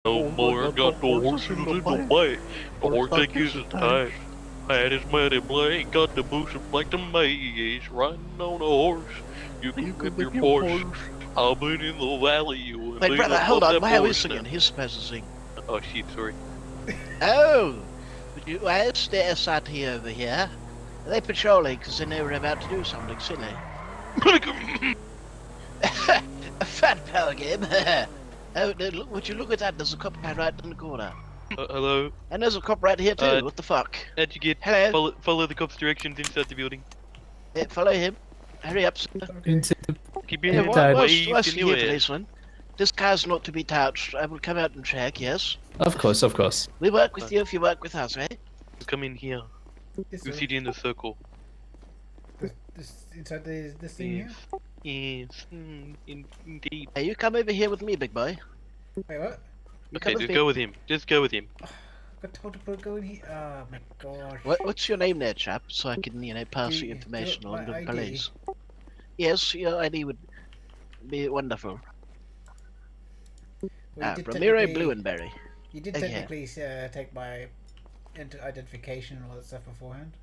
No more got the horses in the back. The horse take his time. Had his money blank, got the bushes like the maze. Riding on a horse, you can whip your Porsche. I've been in the valley, you and Wait, been brother, hold above on. that Why are we Porsche singing? now. He's supposed to sing. Oh shit, sorry. Oh! Why is there a sati over here? Are they patrolling because they know we're about to do something silly? A fat power game. Oh, no, look, would you look at that? There's a cop right in the corner. Hello? And there's a cop right here too. What the fuck? How'd you get? Hello. Follow the cop's directions inside the building. Yeah, follow him. Hurry up, sir. Into Keep Yeah, your hands why waved is in he the here, air. policeman? This car's not to be touched. I will come out and check, yes? Of course, of course. We work with you if you work with us, right? Come in here. Yes, You sir. sit in the circle. Inside this thing here? Yes, indeed. Hey, you come over here with me, big boy. Wait, what? You Okay, come with just me. go with him. Just go with him. Got told to go in here. Oh my gosh. What's your name there, chap? So I can, pass Do the you- information do on to my the ID. police. Yes, your ID would be wonderful. Well, you did Ramiro technically- Bluenberry. You did Okay. technically take my identification and all that stuff beforehand.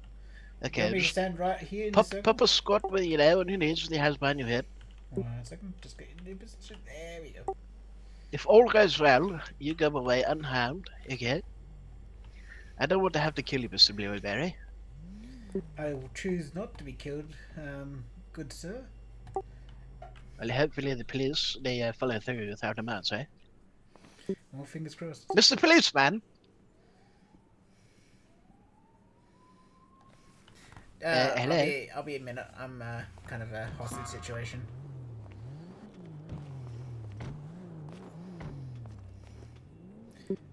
You Okay, want me to just stand right here in the pop, circle? pop a squat with, and who needs with your hands behind your head. Hold on a second. Just get in the position. There we go. If all goes well, you go away unharmed, okay? I don't want to have to kill you, Mr. Blueberry. I will choose not to be killed, good sir. Well, hopefully the police, they follow through without a mouse, eh? Well, fingers crossed. Mr. Policeman! Hello? I'll be a minute. I'm kind of a hostage situation.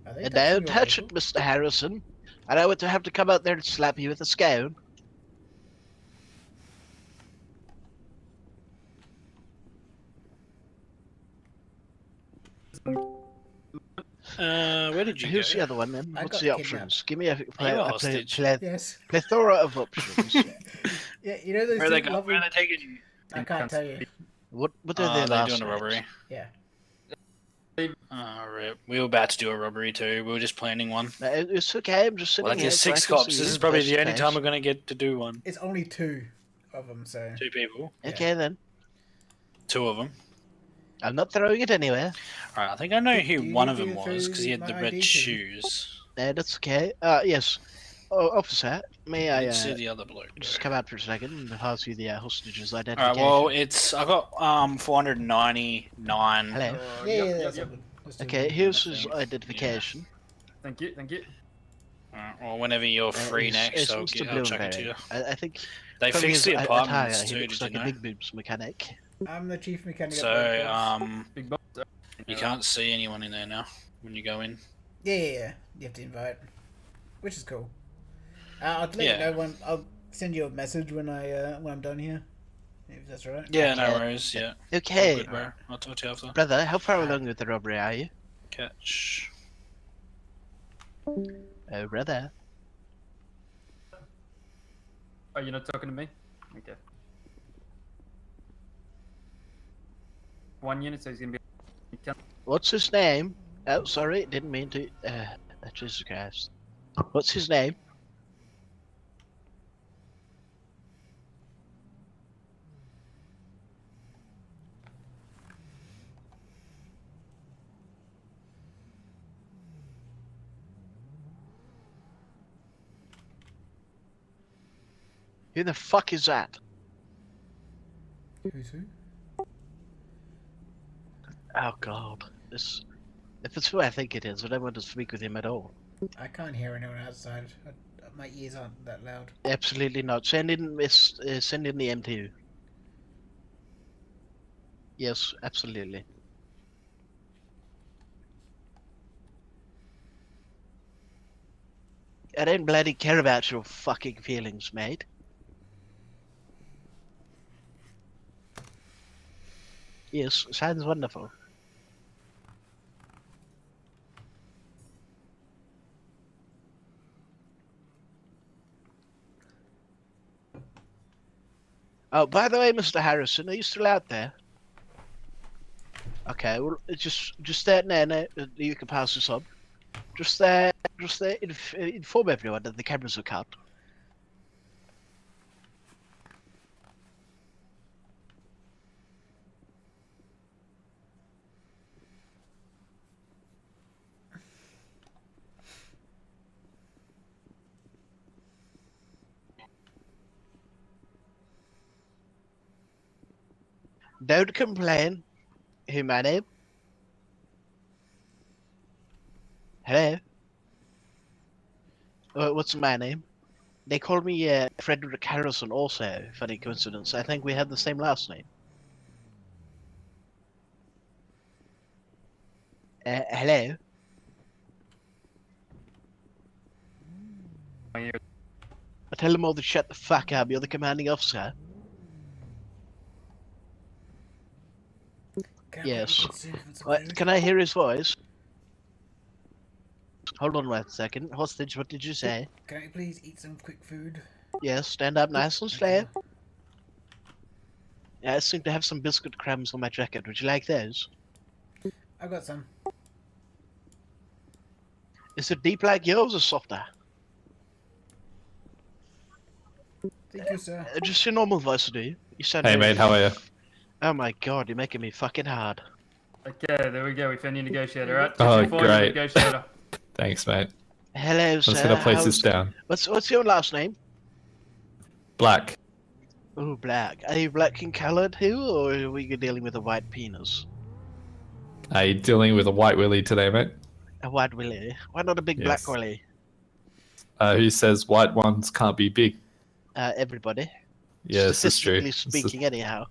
Are they touching Don't your touch vehicle? it, Mr. Harrison. I don't want to have to come out there and slap you with a scone. Where did you Who's go? the other one then? I What's got the kidnapped. options? Give me a you a hostage? Yes. plethora of options. Yeah, you know those Where are they two going? lovely... Where are they taking you? I can't tell you. What are their They're last doing a names? robbery. Yeah. Right. We were about to do a robbery too. We were just planning one. No, it's okay, I'm just sitting Well, here. there's so I 6 can cops. see This you is probably face the to only time face. we're going to get to do one. It's only 2 of them, so... 2 people. Okay then. 2 of them. I'm not throwing it anywhere. Alright, I think I know Do who you one need of them to was because he had my the ID red too? shoes. No, that's okay. Yes. Oh, officer, may I I didn't see the other bloke. just come out for a second and pass you the hostages Alright, identification? well, I got 499. Hello. Yeah, that's all good. Let's do Okay, it. here's I his think, identification. Thank you, thank you. Alright, well, whenever you're free next, It's I'll Mr. chuck it to Bloomberry. you. I think They from fixed his the attire, apartments he too, looks did like you a know? big boobs mechanic. I'm the chief mechanic So, at Red Cross. Big boss. you can't see anyone in there now when you go in. Yeah. You have to invite. Which is cool. I'll let you Yeah. know when... I'll send you a message when I'm done here. If that's alright. Yeah, no Okay. worries, yeah. All Okay, good, bro. I'll talk to you after. brother, how far along with the robbery are you? Catch. Oh, brother. Are you not talking to me? Okay. 1 unit, so he's gonna be. What's his name? Oh, sorry, didn't mean to. Jesus Christ. What's his name? Who the fuck is that? Who's who? Oh God, this. If it's who I think it is, I don't want to speak with him at all. I can't hear anyone outside. My ears aren't that loud. Absolutely not. Send in send in the M2. Yes, absolutely. I don't bloody care about your fucking feelings, mate. Yes, sounds wonderful. Oh, by the way, Mr. Harrison, are you still out there? Okay, well, just there now. You can pass this on. Just there. Inform everyone that the cameras are cut. Don't complain. Who my name? Hello. What's my name? They call me Frederick Harrison. Also, funny coincidence. I think we have the same last name. Hello. I tell them all to shut the fuck up. You're the commanding officer. Yes. Can I hear his voice? Hold on 1 second. Hostage, what did you say? Can I please eat some quick food? Yes, stand up nice and Thank slow. Yeah, I seem to have some biscuit crumbs on my jacket. Would you like those? I've got some. Is it deep like yours or softer? Thank you, sir. Just your normal voice, do you? You sound Hey very... mate, how are you? Oh my god, you're making me fucking hard. Okay, there we go. We found your negotiator, right? Oh, Find your great. negotiator. Thanks, mate. Hello, I'm sir. just gonna place this down. What's your last name? Black. Oh, black. Are you black and coloured too, or are we dealing with a white penis? Are you dealing with a white willy today, mate? A white willy? Why not a big black Yes. willy? Who says white ones can't be big? Everybody. Yeah, this is true. Statistically speaking, anyhow.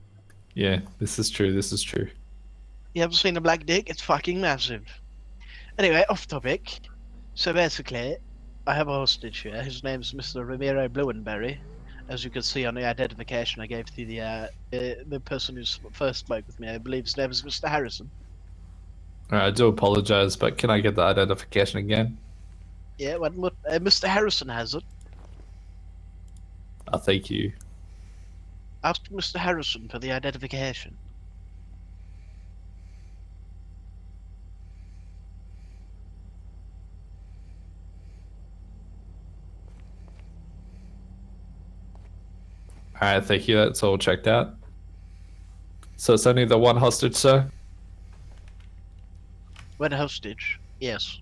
Yeah, this is true. This is true. You ever seen a black dick? It's fucking massive. Anyway, off topic. So basically, I have a hostage here. His name's Mr. Ramiro Bluenberry. As you can see on the identification I gave to the person who first spoke with me, I believe his name is Mr. Harrison. Alright, I do apologize, but can I get the identification again? Yeah, Mr. Harrison has it. Thank you. Ask Mr. Harrison for the identification. Alright, thank you. That's all checked out. So it's only the one hostage, sir? When hostage? Yes.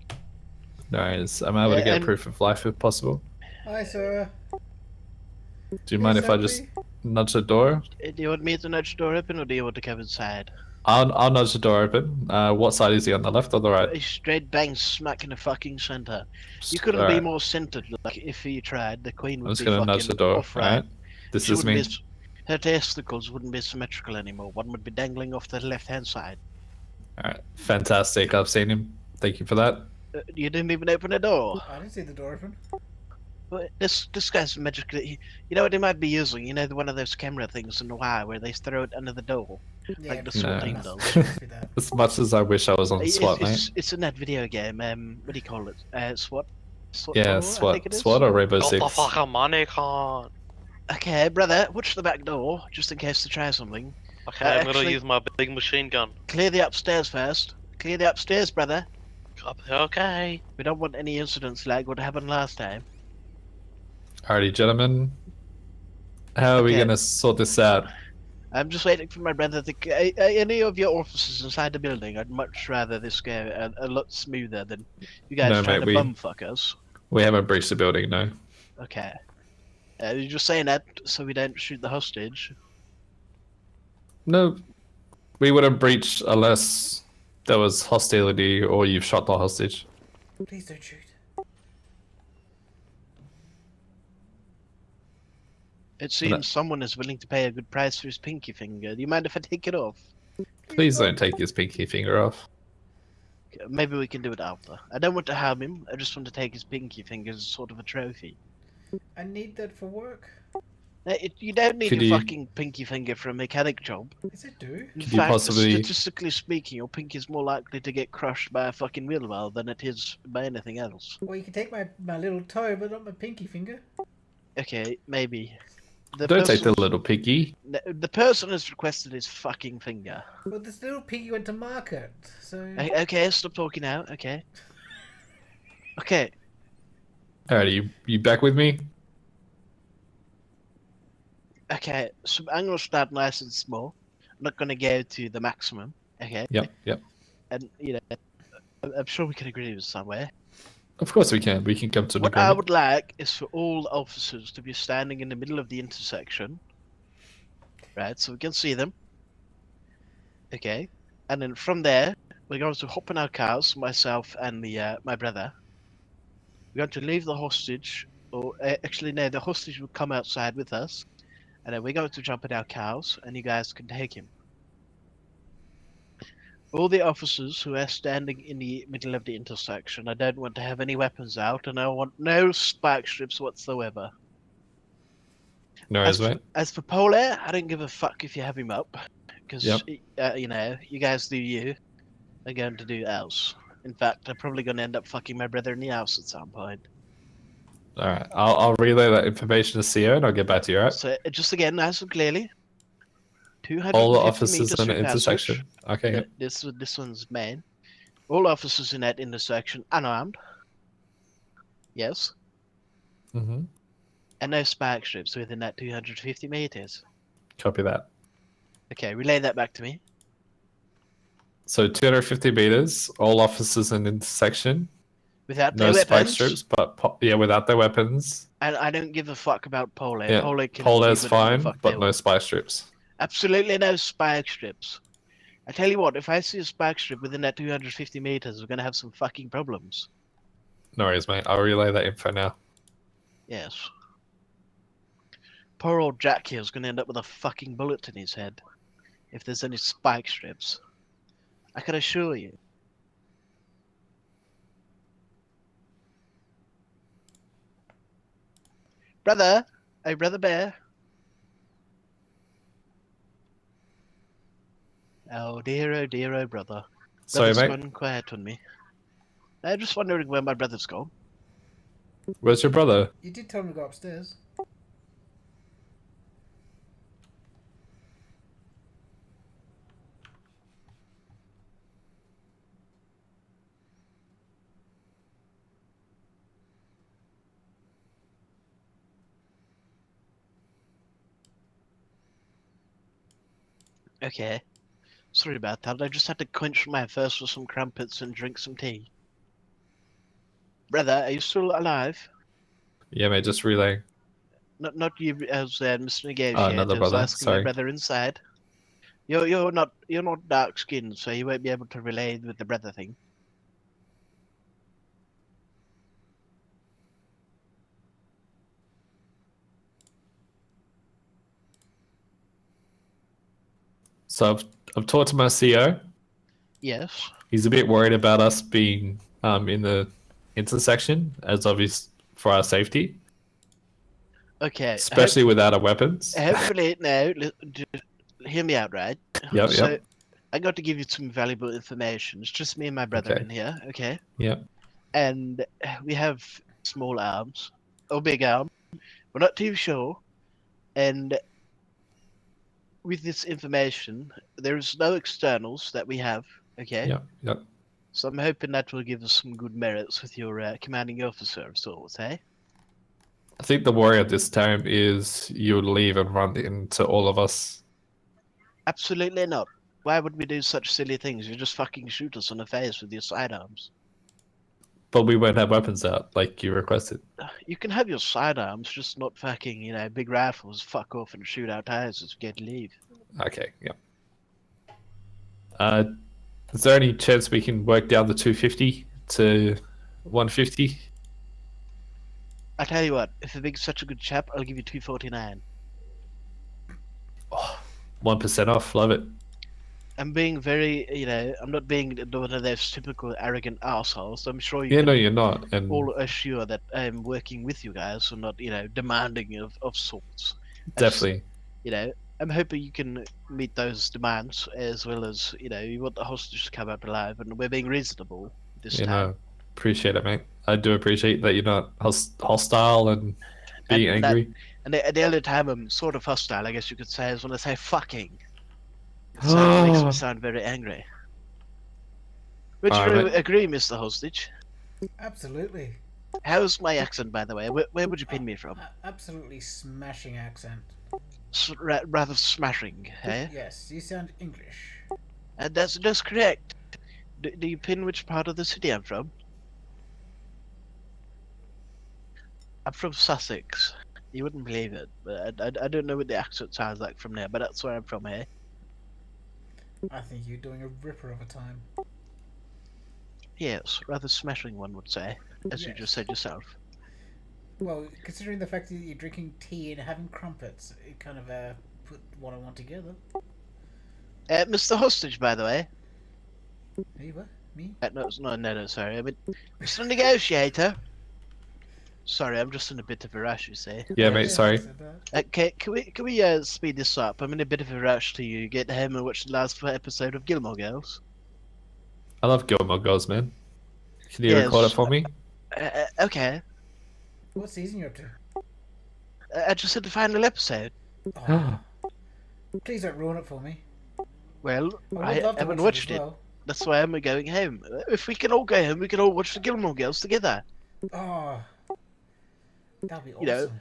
Nice. I'm able to get and- proof of life if possible. Hi, sir. Do you mind if I just nudge the door? Do you want me to nudge the door open, or do you want to come inside? I'll nudge the door open. What side is he on, the left or the right? He's straight bang smack in the fucking center. You couldn't be Alright, more centered. Like if you tried, the queen I'm would just be gonna fucking nudge the door. off right. Alright. This She is wouldn't me. be her testicles wouldn't be symmetrical anymore. One would be dangling off the left-hand side. Alright, fantastic. I've seen him. Thank you for that. You didn't even open the door. I didn't see the door open. This guy's magically. You know what he might be using? You know, one of those camera things in the wire where they throw it under the door. Yeah, Like the but SWAT No. team must- does. must be that. As much as I wish I was on SWAT, mate. It's in that video game. What do you call it? SWAT. SWAT Yeah, 4, I think SWAT. it is? SWAT or Rainbow Got the Six. fucking money card. Okay, brother, watch the back door just in case they try something. Okay, I'm gonna actually- use my big machine gun. Clear the upstairs first. Clear the upstairs, brother. Okay. We don't want any incidents like what happened last time. Alrighty, gentlemen. How are we Okay. gonna sort this out? I'm just waiting for my brother to. Any of your officers inside the building, I'd much rather this go a lot smoother than you guys No, trying mate, to bumfuck us. We haven't breached the building, no. Okay. You're just saying that so we don't shoot the hostage. No, we wouldn't breach unless there was hostility or you've shot the hostage. Please don't shoot. It seems someone is willing to pay a good price for his pinky finger. Do you mind if I take it off? Please don't take his pinky finger off. Okay, maybe we can do it after. I don't want to harm him. I just want to take his pinky finger as sort of a trophy. I need that for work. You don't need Could a you- fucking pinky finger for a mechanic job. Yes, I do. In Could you fact, possibly- statistically speaking, your pinky's more likely to get crushed by a fucking wheelbarrow than it is by anything else. Well, you can take my little toe, but not my pinky finger. Okay, maybe. Don't take the person's- little piggy. The person has requested his fucking finger. Well, this little piggy went to market, so. Okay, stop talking now. Okay. Okay. Alright, you back with me? Okay. So I'm gonna start nice and small. I'm not gonna go to the maximum. Okay. Yep. And I'm sure we can agree with somewhere. Of course we can. We can come to an What I agreement. would like is for all officers to be standing in the middle of the intersection. Right, so we can see them. Okay. And then from there, we're going to hop in our cars, myself and my brother. We're going to leave the hostage, or actually no, the hostage will come outside with us, and then we're going to jump in our cars, and you guys can take him. All the officers who are standing in the middle of the intersection, I don't want to have any weapons out, and I want no spike strips whatsoever. No worries, mate. As for Polar, I don't give a fuck if you have him up, because Yep. you guys do you. I'm going to do else. In fact, I'm probably going to end up fucking my brother in the house at some point. Alright, I'll relay that information to CO and I'll get back to you, alright? So, just again, nice and clearly, 250 All the officers meters in the through passage. intersection. Okay, yep. This one's main. All officers in that intersection unarmed. Yes. Mm-hmm. And no spike strips within that 250 meters. Copy that. Okay, relay that back to me. So 250 meters, all officers in intersection. Without No their spike weapons. strips, but without their weapons. And I don't give a fuck about Pole. Yeah, Pole can Polar's do whatever the fine, fuck but they no want. spike strips. Absolutely no spike strips. I tell you what, if I see a spike strip within that 250 meters, we're gonna have some fucking problems. No worries, mate. I'll relay that info now. Yes. Poor old Jack here is gonna end up with a fucking bullet in his head if there's any spike strips. I can assure you. Brother! Hey, Brother Bear! Oh dear, oh brother. Sorry, Brother's mate. gone quiet on me. I'm just wondering where my brother's gone. Where's your brother? You did tell me to go upstairs. Okay. Sorry about that. I just had to quench my thirst with some crumpets and drink some tea. Brother, are you still alive? Yeah, mate, just relay. Not you as Mr. Negotiator. Another I was brother, asking my sorry. brother inside. You're not dark skinned, so you won't be able to relay with the brother thing. So I've talked to my CO. Yes. He's a bit worried about us being in the intersection as obvious for our safety, Okay. especially without our weapons. Hopefully, no. Just hear me out, right? Yep, So, yep. I got to give you some valuable information. It's just me and my brother Okay. in here, okay? Yep. And we have small arms or big arm. We're not too sure. And with this information, there is no externals that we have, okay? Yep. So I'm hoping that will give us some good merits with your commanding officer of sorts, eh? I think the worry at this time is you'll leave and run into all of us. Absolutely not. Why would we do such silly things? You just fucking shoot us in the face with your sidearms. But we won't have weapons out like you requested. You can have your sidearms, just not fucking, big rifles. Fuck off and shoot our tires as we get to leave. Okay, yep. Is there any chance we can work down the 250 to 150? I tell you what, if you're being such a good chap, I'll give you 249. 1% off, love it. I'm being very, I'm not being one of those typical arrogant assholes. I'm sure you Yeah, can no, you're not. And all assure that I'm working with you guys and not, demanding of sorts. definitely. I'm hoping you can meet those demands as well as, you want the hostage to come out alive and we're being reasonable this time. No, appreciate it, mate. I do appreciate that you're not hostile and being angry. And the only time I'm sort of hostile, I guess you could say, is when I say fucking. It makes me sound very angry. Would you Alright, mate. agree, Mr. Hostage? Absolutely. How's my accent, by the way? Where would you pin me from? Absolutely smashing accent. Rather smashing, eh? Yes, you sound English. That's correct. Do you pin which part of the city I'm from? I'm from Sussex. You wouldn't believe it, but I don't know what the accent sounds like from there, but that's where I'm from, eh? I think you're doing a ripper of a time. Yes, rather smashing, one would say, as you Yes. just said yourself. Well, considering the fact that you're drinking tea and having crumpets, it kind of put one and one together. Mr. Hostage, by the way. Hey, what? Me? No, sorry. I mean, Mr. Negotiator. Sorry, I'm just in a bit of a rush, you see. Yeah, Oh, mate, yeah, sorry. not so bad. Okay, can we speed this up? I'm in a bit of a rush to get home and watch the last episode of Gilmore Girls. I love Gilmore Girls, man. Can you record it Yes. for me? Okay. What season you up to? I just said the final episode. Oh, please don't ruin it for me. Well, I would love to haven't watch it watched as it. well. That's why I'm going home. If we can all go home, we can all watch the Gilmore Girls together. Oh, that'd be You know, awesome.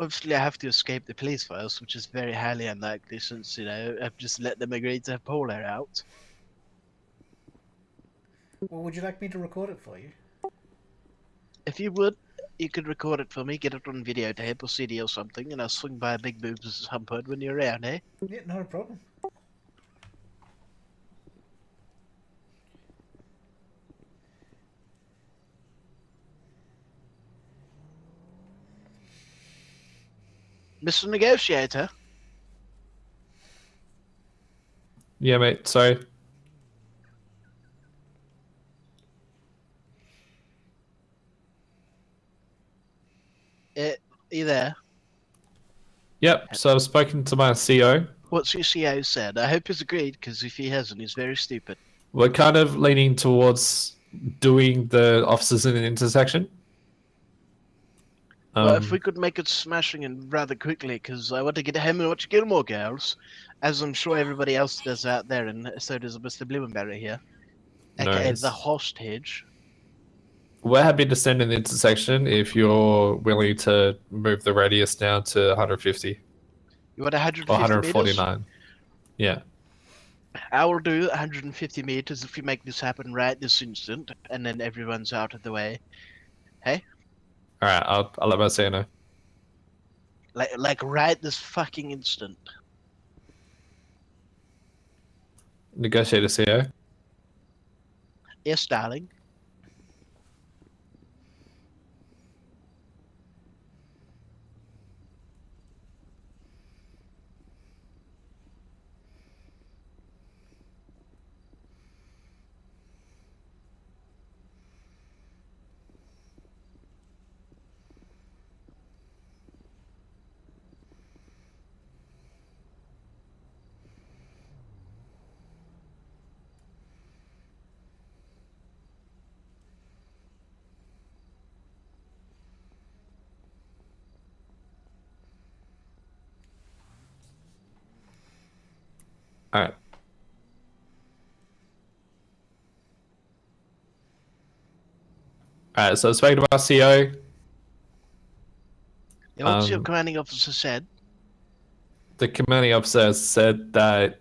obviously I have to escape the police first, which is very highly unlikely since, I've just let them agree to have Paul air out. Well, would you like me to record it for you? If you would, you could record it for me, get it on videotape or CD or something, and I'll swing by Big Boobs' Humphood when you're around, eh? Yeah, not a problem. Mr. Negotiator? Yeah, mate, sorry. Are you there? Yep, so I've spoken to my CEO. What's your CO said? I hope he's agreed, because if he hasn't, he's very stupid. We're kind of leaning towards doing the officers in an intersection. Well, if we could make it smashing and rather quickly, because I want to get home and watch Gilmore Girls, as I'm sure everybody else does out there, and so does Mr. Blumenberry here, aka Nice. the hostage. We're happy to stand in the intersection if you're willing to move the radius down to 150 You want 150 or meters? 149. Yeah. I will do 150 meters if you make this happen right this instant, and then everyone's out of the way. Hey? Alright, I'll let my CEO know. Like right this fucking instant. Negotiator CEO. Yes, darling. Alright. Alright, so I spoke to my CEO. Yeah, what's your Um, commanding officer said? The commanding officer said that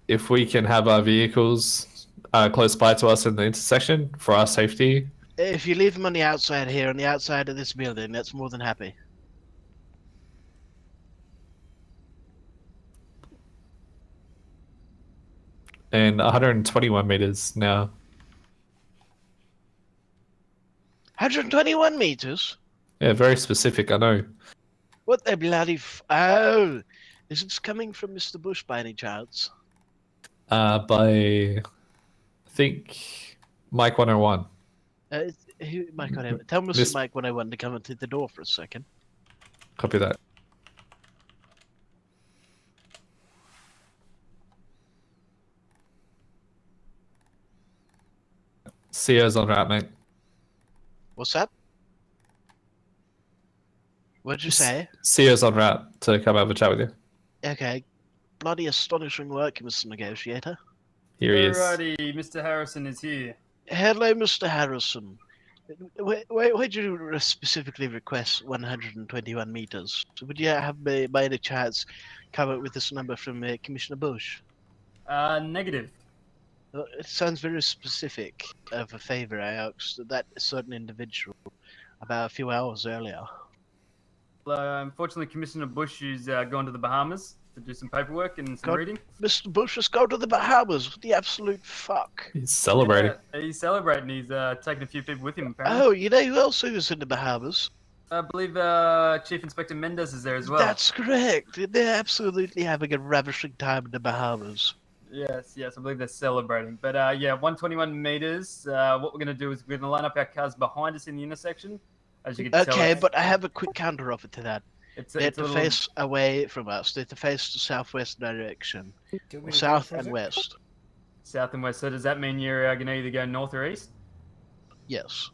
if we can have our vehicles close by to us in the intersection for our safety. If you leave them on the outside here, on the outside of this building, that's more than happy. And 121 meters now. 121 meters? Yeah, very specific, I know. What the bloody oh! Is this coming from Mr. Bush by any chance? By, I think, Mike 101. Mike 101. Tell Mr. Miss- Mike 101 to come into the door for a second. Copy that. CEO's on route, mate. What's that? What'd you say? Sio's en route to come have a chat with you. Okay. Bloody astonishing work, Mr. Negotiator. Here he is. Alrighty, Mr. Harrison is here. Hello, Mr. Harrison. Why did you specifically request 121 meters? Would you have, by any chance, come up with this number from Commissioner Bush? Negative. It sounds very specific of a favor I asked that certain individual about a few hours earlier. Unfortunately, Commissioner Bush is gone to the Bahamas to do some paperwork and some God. reading. Mr. Bush has gone to the Bahamas. What the absolute fuck? He's celebrating. Yeah, he's celebrating. He's taking a few people with him, apparently. Oh, you know who else was in the Bahamas? I believe Chief Inspector Mendez is there as well. That's correct. They're absolutely having a ravishing time in the Bahamas. Yes, I believe they're celebrating. But yeah, 121 meters. What we're going to do is we're going to line up our cars behind us in the intersection. As you can tell, Okay, but I have a quick counter offer to that. it's They have a to little... face away from us. They have to face the southwest direction. Do you want me Or to south go for and it? west. south and west. So does that mean you're going to either go north or east? Yes.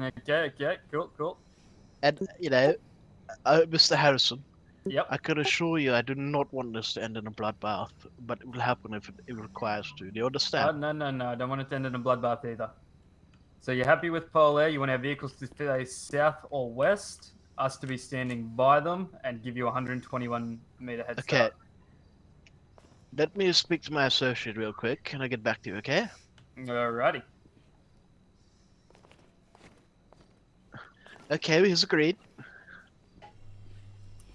Okay, cool. And, Mr. Harrison, Yep. I can assure you I do not want this to end in a bloodbath, but it will happen if it requires to. Do you understand? No. I don't want it to end in a bloodbath either. So you're happy with Pole Air? You want our vehicles to face south or west? Us to be standing by them and give you 121 meter head Okay. start. Let me speak to my associate real quick. Can I get back to you, okay? Alrighty. Okay, he's agreed.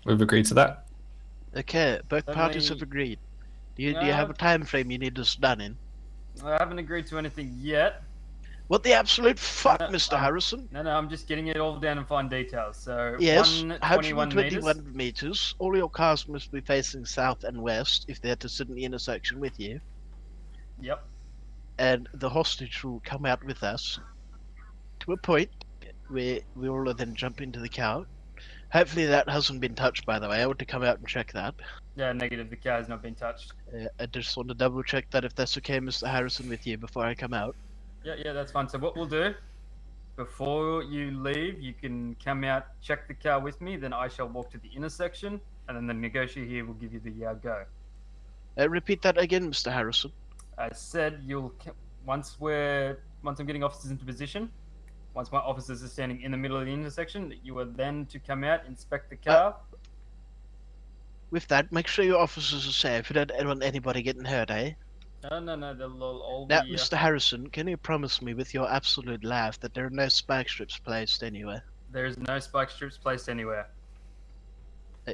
We've agreed to that. Okay, both Let parties me- have agreed. Do you have a time frame you need this done in? I haven't agreed to anything yet. What the absolute fuck, No, Mr. Harrison? No, I'm just getting it all down in fine details. So Yes, 121 meters. 121 meters. All your cars must be facing south and west if they're to sit in the intersection with you. Yep. And the hostage will come out with us to a point where we all then jump into the car. Hopefully that hasn't been touched, by the way. I want to come out and check that. Yeah, negative. The car has not been touched. I just want to double check that if that's okay, Mr. Harrison, with you before I come out. Yeah, that's fine. So what we'll do, before you leave, you can come out, check the car with me, then I shall walk to the intersection, and then the negotiator here will give you the go. Repeat that again, Mr. Harrison. I said once I'm getting officers into position, once my officers are standing in the middle of the intersection, you are then to come out, inspect the car. With that, make sure your officers are safe. You don't want anybody getting hurt, eh? No, they'll all Now, be... Mr. Harrison, can you promise me with your absolute life that there are no spike strips placed anywhere? There is no spike strips placed anywhere.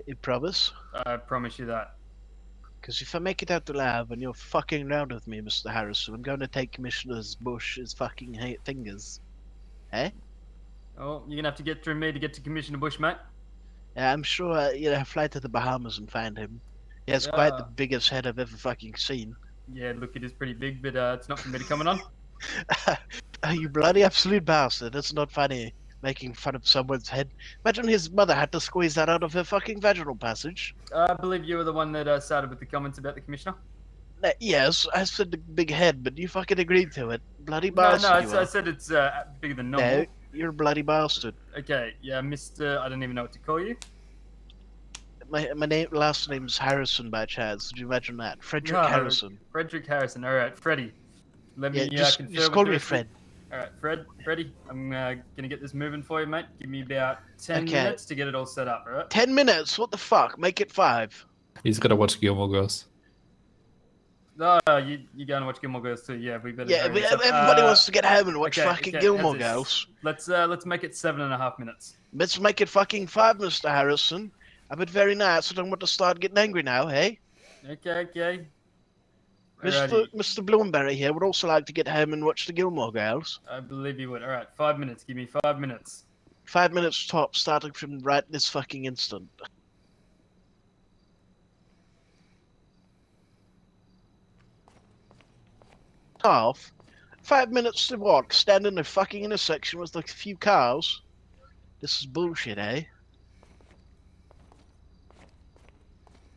You promise? I promise you that. Because if I make it out the lab and you're fucking around with me, Mr. Harrison, I'm going to take Commissioner Bush's fucking fingers. Eh? Oh, you're gonna have to get through me to get to Commissioner Bush, mate. Yeah, I'm sure, fly to the Bahamas and find him. He has quite the Yeah. biggest head I've ever fucking seen. Yeah, look, it is pretty big, but it's not for me to comment on. You bloody absolute bastard. That's not funny. Making fun of someone's head. Imagine his mother had to squeeze that out of her fucking vaginal passage. I believe you were the one that started with the comments about the commissioner. Yes, I said the big head, but you fucking agreed to it. Bloody No, bastard. I said it's bigger than normal. No, you're a bloody bastard. Okay, yeah, Mr. I don't even know what to call you. My last name's Harrison by chance. Did you imagine that? Frederick No, Harrison. Frederick Harrison. All right, Freddie. Let me Yeah, confirm just with call the me rest of- Fred. All right, Freddie. I'm gonna get this moving for you, mate. Give me about 10 Okay. minutes to get it all set up. All right. 10 minutes? What the fuck? Make it 5. He's gonna watch Gilmore Girls. No, you going to watch Gilmore Girls too? Yeah, we better. Yeah, hurry this up. everybody wants to get home and watch okay, fucking okay, Gilmore how's this? Girls. Let's make it 7.5 minutes. Let's make it fucking 5, Mr. Harrison. I've been very nice. I don't want to start getting angry now, hey? Okay. Mr. Alrighty. Mr. Bloomberry here would also like to get home and watch the Gilmore Girls. I believe you would. All right, 5 minutes. Give me 5 minutes. 5 minutes top, starting from right this fucking instant. Half? 5 minutes to what? Stand in a fucking intersection with like a few cars? This is bullshit, eh?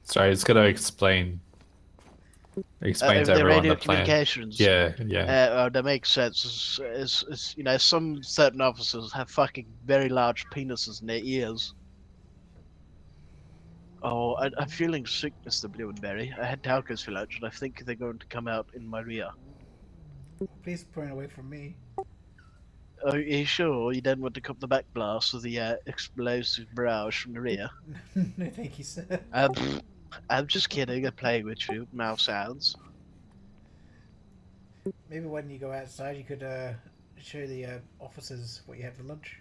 Sorry, it's gonna explain to The everyone radio the plan. communications. Yeah. That makes sense. Some certain officers have fucking very large penises in their ears. Oh, I'm feeling sick, Mr. Blueberry. I had tacos for lunch, and I think they're going to come out in my rear. Please point away from me. Oh, are you sure you don't want to cop the back blast of the explosive barrage from the rear? No, thank you, sir. I'm just kidding. I'm playing with you. Mouth sounds. Maybe when you go outside, you could show the officers what you had for lunch.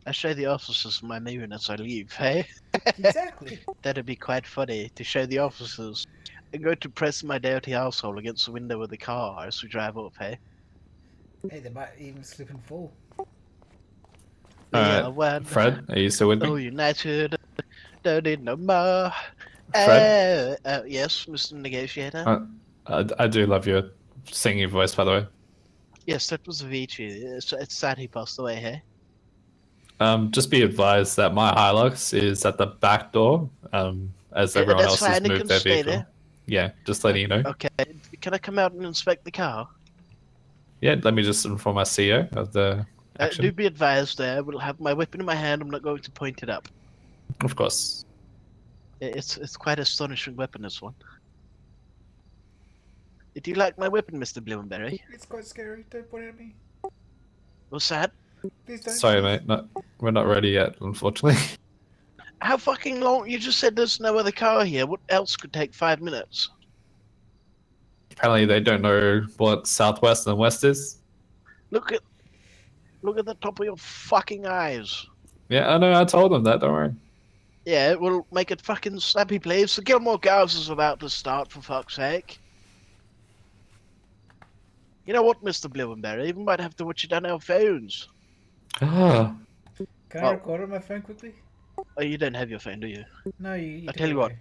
I show the officers my moon as I leave, hey? Exactly. That'd be quite funny to show the officers. I'm going to press my dirty asshole against the window of the car as we drive up, hey? Hey, they might even slip and fall. We are Alright, one. Fred, are you still with Oh, me? united. Don't need no more. Fred? Yes, Mr. Negotiator. I do love your singing voice, by the way. Yes, that was Avicii. It's sad he passed away, hey? Just be advised that my Hilux is at the back door, as everyone That's else has fine. It can moved their stay vehicle. there. Yeah, just letting you know. Okay. Can I come out and inspect the car? Yeah, let me just inform our CEO of the action. Do be advised there. We'll have my weapon in my hand. I'm not going to point it up. Of course. It's quite an astonishing weapon, this one. Do you like my weapon, Mr. Blueberry? It's quite scary. Don't point it at me. What's that? Please don't. Sorry, please. mate. We're not ready yet, unfortunately. How fucking long? You just said there's no other car here. What else could take 5 minutes? Apparently, they don't know what southwest and west is. Look at the top of your fucking eyes. Yeah, I know. I told them that. Don't worry. Yeah, we'll make it fucking snappy, please. The Gilmore Girls is about to start, for fuck's sake. You know what, Mr. Blueberry? We might have to watch it on our phones. Ah, Can I record on my phone quickly? Oh, you don't have your phone, do you? No, you I'll took tell it you what. away.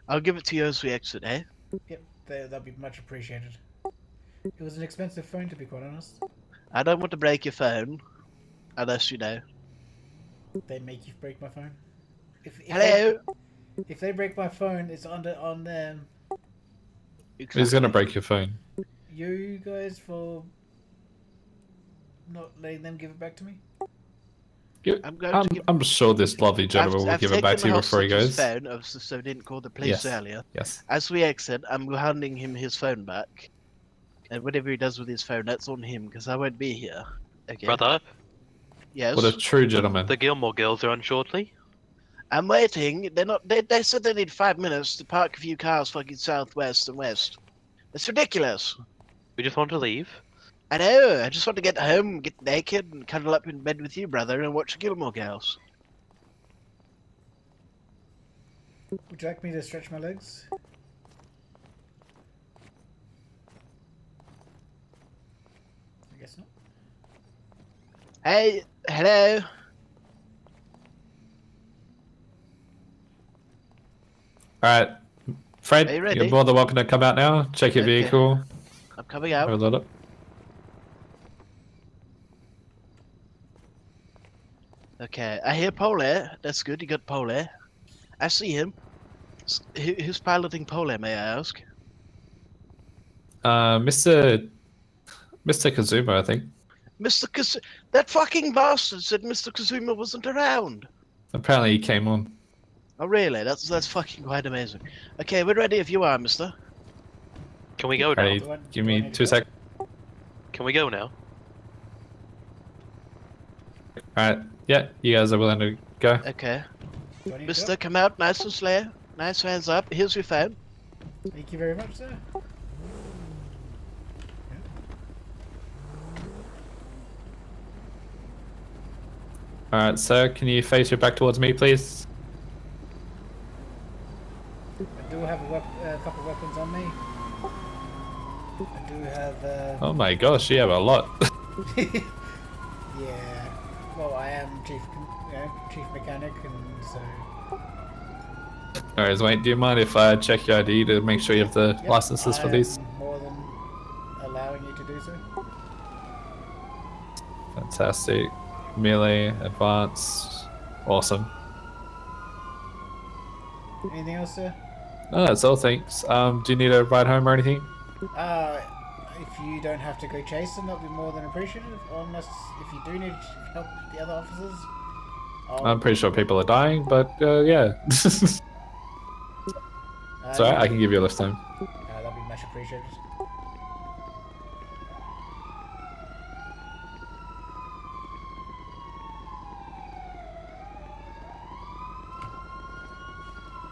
I'll give it to you as we exit, eh? Yep, that'd be much appreciated. It was an expensive phone, to be quite honest. I don't want to break your phone, unless you know. They make you break my phone. If Hello. if they break my phone, it's on them. Who's gonna break your phone? You guys for not letting them give it back to me. I'm sure this lovely gentleman will I've give it back to taken you the before he hostage's goes. phone, so he didn't call the police Yes. earlier. Yes. As we exit, I'm handing him his phone back. And whatever he does with his phone, that's on him, because I won't be here. Okay? Brother, Yes? What a true gentleman. the Gilmore girls are on shortly. I'm waiting. They're not. They said they need 5 minutes to park a few cars fucking southwest and west. It's ridiculous. We just want to leave. I know. I just want to get home, get naked, and cuddle up in bed with you, brother, and watch Gilmore Girls. Would you like me to stretch my legs? I guess not. Hey, hello. All right, Fred, Are you ready? you're more than welcome to come out now. Check your Okay. vehicle. I'm coming Have a out. look. Okay, I hear Pole. That's good. You got Pole. I see him. Who's piloting Pole, may I ask? Mr. Kazuma, I think. Mr. Kazuma. That fucking bastard said Mr. Kazuma wasn't around. Apparently, he came on. Oh, really? That's fucking quite amazing. Okay, we're ready if you are, mister. Can we go now? Ready? Give me 2 seconds. Can we go now? All right. Yeah, you guys are willing to go. Okay. Do I need to Mister, go? come out nice and slow. Nice hands up. Here's your phone. Thank you very much, sir. All right, sir. Can you face your back towards me, please? I do have a couple of weapons on me. I do have. Oh my gosh, you have a lot. Yeah. Well, I am chief mechanic, and so. All right, mate. Do you mind if I check your ID to make sure you have the Yep, licenses for I these? am more than allowing you to do so. Fantastic. Melee, advanced, awesome. Anything else, sir? No, that's all. Thanks. Do you need a ride home or anything? If you don't have to go chase them, that'll be more than appreciative. Unless if you do need help with the other officers, Oh, I'm pretty sure people are dying, but yeah. Sorry, I can give you a lift time. that'd be much appreciated.